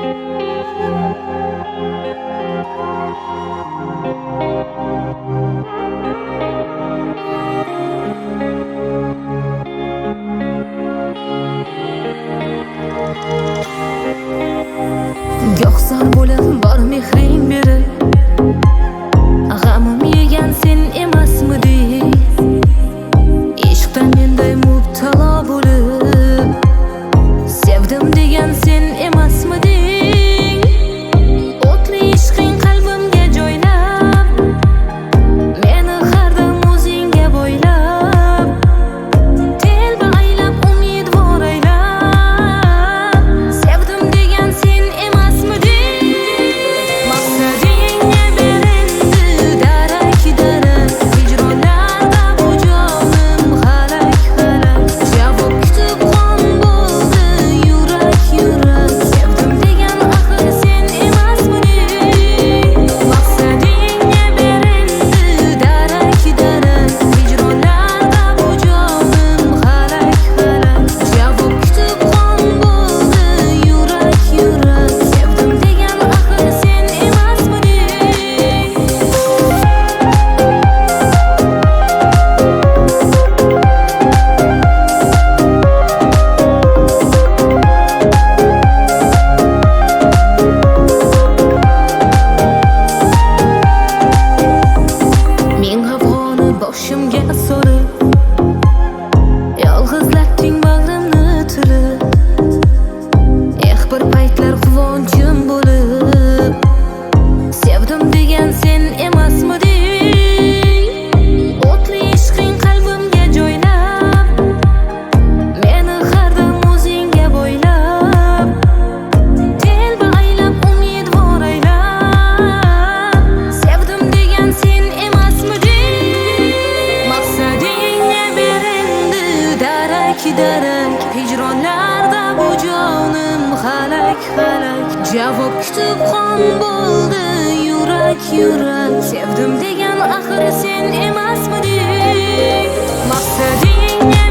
Goh zor bo'lib bor mehring berib, g'amim yegan sen emasmiding? Ishqdan menday mubtalo bo'lib, sevdim degan sen emasmiding? O'tli ishqing qalbimga joylab, meni har dam o'zingga bo'ylab, telba aylab umidvor aylab, sevdim degan sen emasmiding? Maqsadingga berildi darak-darak, hijronlarda bu jonim halak-halak. Javob kutib qon bo'ldi yurak-yurak, sevdim degan axir sen emasmiding? Maqsadingga berildi darak-darak, hijronlarda bu jonim halak-halak. Javob kutib qon bo'ldi yurak-yurak, sevdim degan axir sen emasmiding? Men g'afoni boshimga solib, yolg'izlatding bag'rimni tilib. Bir paytlar quvonchim bo'lib, sevdim degan sen emasmiding? O'tli ishqing qalbimga joylab, meni har dam o'zingga bo'ylab, telba aylab umidvor aylab, sevdim degan sen emasmiding? Maqsadingga berildi darak-darak, hijronlarda bu jonim halak-halak. Javob kutib qon bo'ldi yurak-yurak, sevdim degan axir sen emasmiding? Maqsadingga